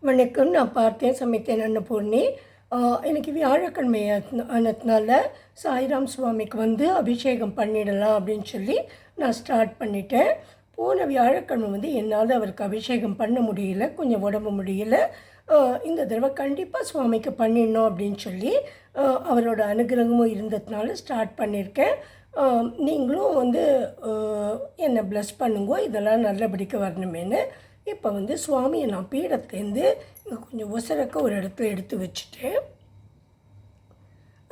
வணக்கம். நான் பார்த்தேன் சமைத்தேன் அன்னபூர்ணி. இன்னைக்கு வியாழக்கிழமை ஆனதுனால சாய்ராம் சுவாமிக்கு அபிஷேகம் பண்ணிடலாம் அப்படின்னு சொல்லி நான் ஸ்டார்ட் பண்ணிட்டேன். போன வியாழக்கிழமை என்னால் அவருக்கு அபிஷேகம் பண்ண முடியல, கொஞ்சம் உடம்பு முடியல. இந்த தடவை கண்டிப்பாக சுவாமிக்கு பண்ணிடணும் அப்படின்னு சொல்லி அவரோட அனுகிரகமும் இருந்ததுனால ஸ்டார்ட் பண்ணியிருக்கேன். நீங்களும் என்னை ப்ளஸ் பண்ணுங்க, இதெல்லாம் நல்லபடிக்கு வரணுமேனு. இப்போ சுவாமியை நான் பீடத்துலேருந்து இங்கே கொஞ்சம் ஒசரக்க ஒரு இடத்துல எடுத்து வச்சுட்டேன்.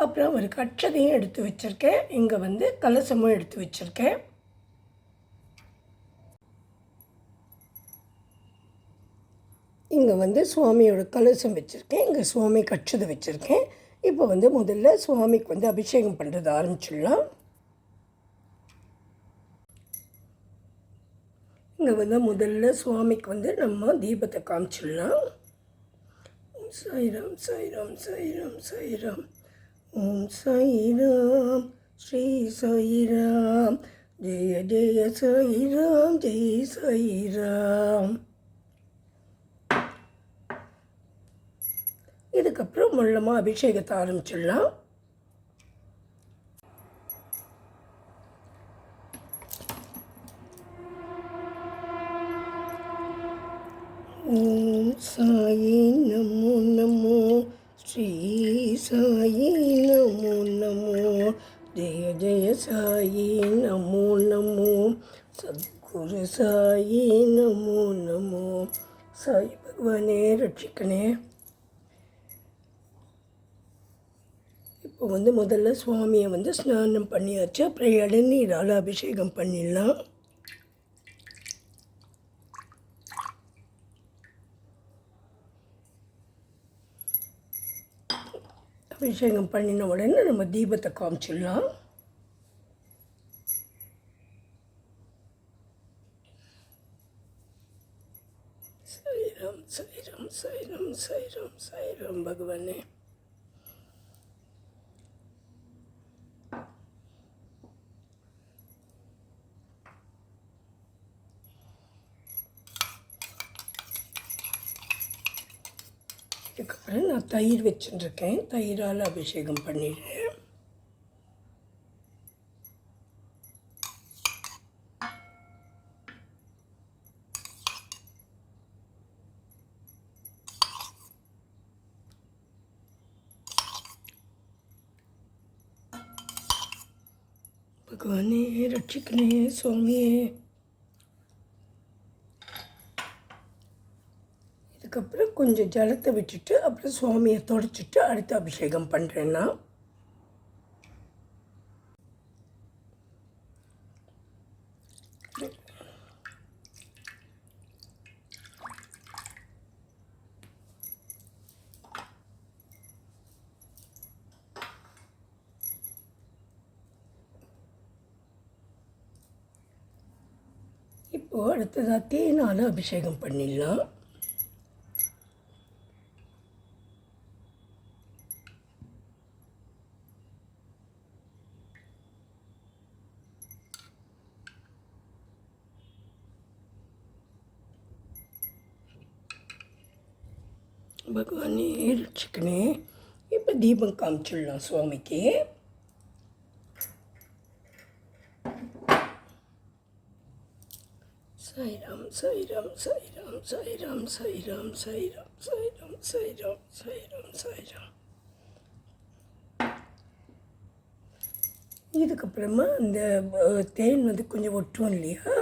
அப்புறம் ஒரு கட்சதையும் எடுத்து வச்சுருக்கேன். இங்கே கலசமும் எடுத்து வச்சுருக்கேன். இங்கே சுவாமியோட கலசம் வச்சுருக்கேன். இங்கே சுவாமி கட்சதை வச்சுருக்கேன். இப்போ முதல்ல சுவாமிக்கு அபிஷேகம் பண்ணுறது ஆரம்பிச்சிடலாம். இங்கே முதல்ல சுவாமிக்கு நம்ம தீபத்தை காமிச்சிடலாம். ஓம் சாய்ராம் சாய்ராம் சாய்ராம் சாய்ராம். ஓம் சாய்ராம் ஸ்ரீ சாய்ராம். ஜெய ஜெய சாய்ராம் ஜெய் சாய்ராம். இதுக்கப்புறம் முள்ளமாக அபிஷேகத்தை ஆரம்பிச்சிடலாம். ஓம் சாயி நமோ நமோ. ஸ்ரீ சாயி நமோ நமோ. ஜெய ஜெய சாயி நமோ நமோ. சத்குரு சாயி நமோ நமோ. சாய் பகவானே ரட்சிக்கனே. இப்போ முதல்ல சுவாமியை ஸ்நானம் பண்ணியாச்சு. அப்புறம் இளநீரால் அபிஷேகம் பண்ணிடலாம். அபிஷேகம் பண்ணின உடனே நம்ம தீபத்தை காமிச்சிடலாம். சாய்ராம் சாய்ராம் சாய்ராம் சாய்ராம் சாய்ராம் பகவானே. இதுக்கப்புறம் நான் தயிர் வச்சுட்டுருக்கேன். தயிரால் அபிஷேகம் பண்ணிடுறேன். பகவானே ரட்சிக்கனே சுவாமியே. அதுக்கப்புறம் கொஞ்சம் ஜலத்தை விட்டுட்டு அப்புறம் சுவாமியை தொடச்சிட்டு அடுத்து அபிஷேகம் பண்ணுறேன்னா. இப்போது அடுத்ததாக தேனால் அபிஷேகம் பண்ணிடலாம். பகவானே ரட்சிக்கனே. இப்போ தீபம் காமிச்சிடலாம் சுவாமிக்கு. சாய்ராம் சாய்ராம் சாய்ராம் சாய்ராம் சாய்ராம் சாய்ராம் சாய்ராம் சாய்ராம் சாய்ராம் சாய்ராம். இதுக்கப்புறமா இந்த தேன் கொஞ்சம் ஒட்டும் இல்லையா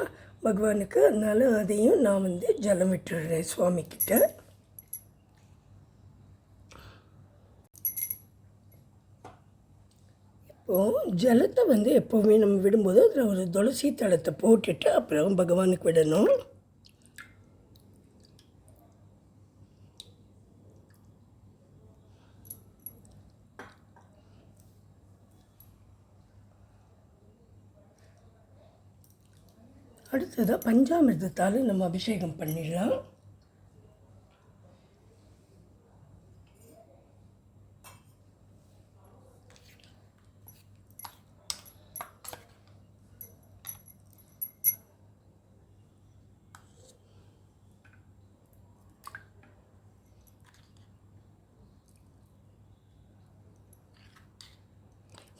பகவானுக்கு, அதனால் அதையும் நான் ஜலம் விட்டுடுறேன் சுவாமிக்கிட்ட. இப்போது ஜலத்தை எப்போவுமே நம்ம விடும்போது அதில் ஒரு துளசி தளத்தை போட்டுட்டு அப்புறம் பகவானுக்கு விடணும். அடுத்ததாக பஞ்சாமிர்தத்தால் நம்ம அபிஷேகம் பண்ணிடலாம்.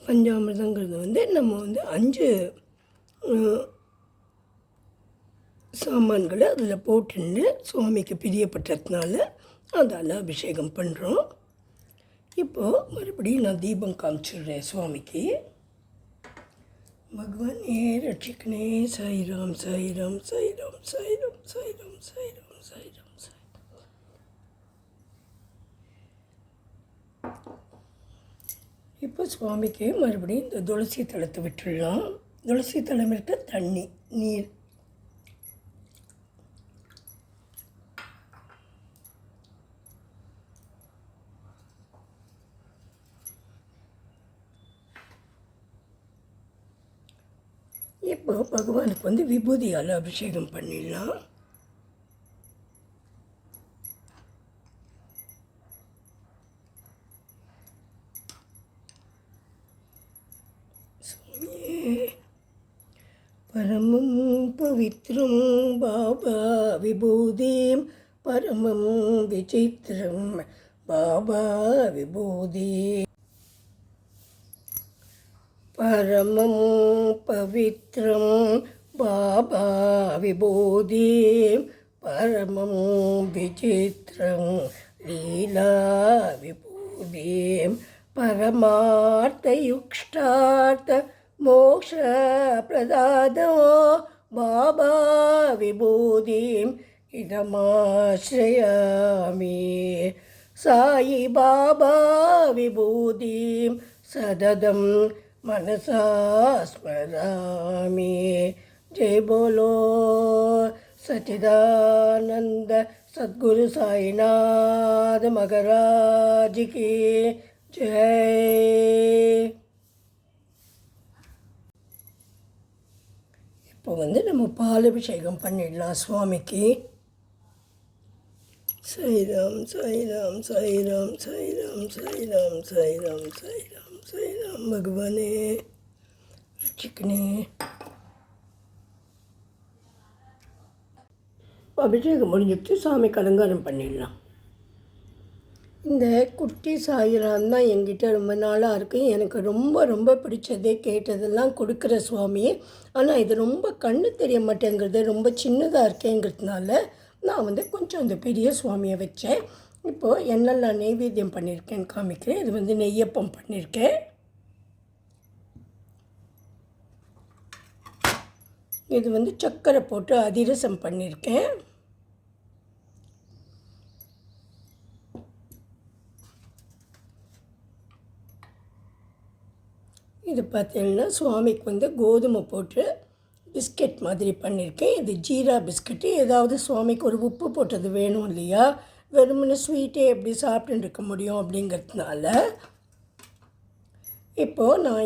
பஞ்சாமிர்தங்கிறது வந்து நம்ம வந்து 5 சாமான்களை அதில் போட்டுன்னு சுவாமிக்கு பிரியப்பட்டதுனால அதால் அபிஷேகம் பண்ணுறோம். இப்போது மறுபடியும் நான் தீபம் காமிச்சிடுறேன் சுவாமிக்கு. பகவானே ரட்சிக்கனே சாய்ராம் சாய்ராம் சாய்ராம் சாய்ராம் சாய்ராம் சாய்ராம் சாய்ராம் சாய். இப்போ சுவாமிக்கு மறுபடியும் இந்த துளசி தளத்தை விட்டுடலாம். துளசி தளம் இருக்க தண்ணி நீர் இப்போ பகவானுக்கு வந்து விபூதியால் அபிஷேகம் பண்ணிடலாம். பரமம் பவித்ரம் பாபா விபூதிம் பரமம் விசித்திரம் பாபா விபூதி. பரமம் பவித்ரம் பாபா விபூதிம் பரமம் விசித்திரம் லீலா விபூதிம் பரமார்த்தயுக்ஷ்டார்த்த மோக்ஷ பிரதாதோ பாபா விபூதிம் இதமாஸ்ரயாமி. சாயி பாபா விபூதிம் சததம் मनसा स्मरामि. जय बोलो सच्चिदानंद सद्गुरु साईनाथ महाराज की जय. இப்போ வந்து நம்ம பால் அபிஷேகம் பண்ணிடலாம் சுவாமிக்கு. சாய்ராம் சாய்ராம் சாய்ராம் சாய்ராம் சாய்ராம் சாய்ராம் சாய்ராம் சாய்ராம். பகவானே ரட்சிக்கனே. அபிஷேகம் முடிஞ்சிட்டு சாமிக்கு அலங்காரம் பண்ணிடலாம். இந்த குட்டி சாயிராம் தான் என்கிட்ட ரொம்ப நாளாக இருக்குது. எனக்கு ரொம்ப ரொம்ப பிடிச்சதே, கேட்டதெல்லாம் கொடுக்குற சுவாமி. ஆனால் இது ரொம்ப கண்ணு தெரிய மாட்டேங்கிறது, ரொம்ப சின்னதாக இருக்கேங்கிறதுனால நான் வந்து கொஞ்சம் அந்த பெரிய சுவாமியை வச்சேன். இப்போது என்னெல்லாம் நெய்வேத்தியம் பண்ணியிருக்கேன்னு காமிக்கிறேன். இது வந்து நெய்யப்பம் பண்ணியிருக்கேன். இது வந்து சர்க்கரை போட்டு அதிரசம் பண்ணியிருக்கேன். இது பார்த்தீங்கன்னா சுவாமிக்கு வந்து கோதுமை போட்டு பிஸ்கெட் மாதிரி பண்ணியிருக்கேன். இது ஜீரா பிஸ்கெட்டு. ஏதாவது சுவாமிக்கு ஒரு உப்பு போட்டது வேணும் இல்லையா, வெறுமனே ஸ்வீட்டே எப்படி சாப்பிட்டுட்டு இருக்க முடியும் அப்படிங்கிறதுனால இப்போது நான்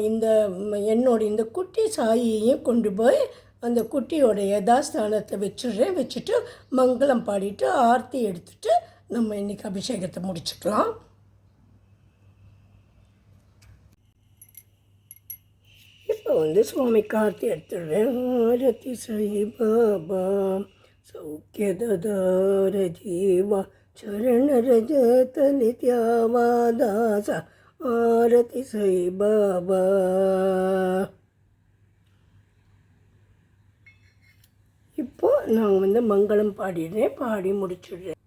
இந்த குட்டி சாயையும் கொண்டு போய் அந்த குட்டியோட யதாஸ்தானத்தில் வச்சுடுறேன். வச்சுட்டு மங்களம் பாடிட்டு ஆர்த்தி எடுத்துகிட்டு நம்ம இன்றைக்கி அபிஷேகத்தை முடிச்சுக்கலாம். இப்போ வந்து சுவாமிக்கு ஆர்த்தி எடுத்துடுறேன். ஆரதி சாய் பாபா சௌக்கியதார ஜீவா சரண ரஜத நித்யாவாதாச ஆரதி சாய் பாபா. இப்போது நான் வந்து மங்களம் பாடிடுறேன். பாடி முடிச்சுடுறேன்.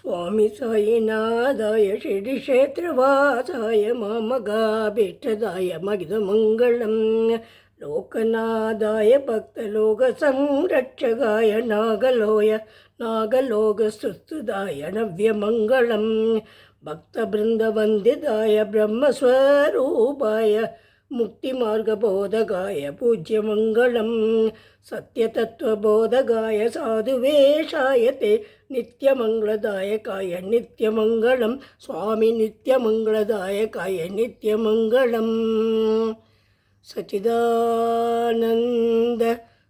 स्वामी साईनाथाय श्री क्षेत्रवासाय मामगाभीष्टदाय मगिधमङ्गलं लोकनाथाय भक्तलोकसंरक्षकाय नागलोकस्तुदाय नव्यमङ्गलं भक्तवृन्दवन्दिताय ब्रह्मस्वरूपाय मुक्तिमार्गबोधकाय पूज्यमङ्गलं सत्यतत्त्वबोधकाय साधुवेशाय ते नित्यमङ्गलदायकाय नित्यमङ्गलं स्वामी नित्यमङ्गलदायकाय नित्यमङ्गलं सच्चिदानन्द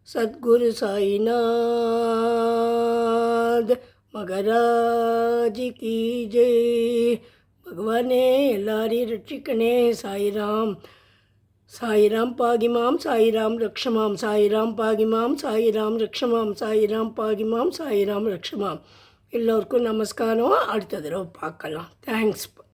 सद्गुरु साईनाथ महाराज की जय. भगवाने எல்லாரி ரட்சிக்கனே. சாய்ராம் சாய்ராம் பாகிமாம் சாய்ராம் ரக்ஷமாம் சாய்ராம் பாகிமாம் சாய்ராம் ரக்ஷமாம் சாய்ராம் பாகிமாம் சாய்ராம் ரக்ஷமாம். எல்லோருக்கும் நமஸ்காரம். அடுத்த தடவை பார்க்கலாம். தேங்க்ஸ்.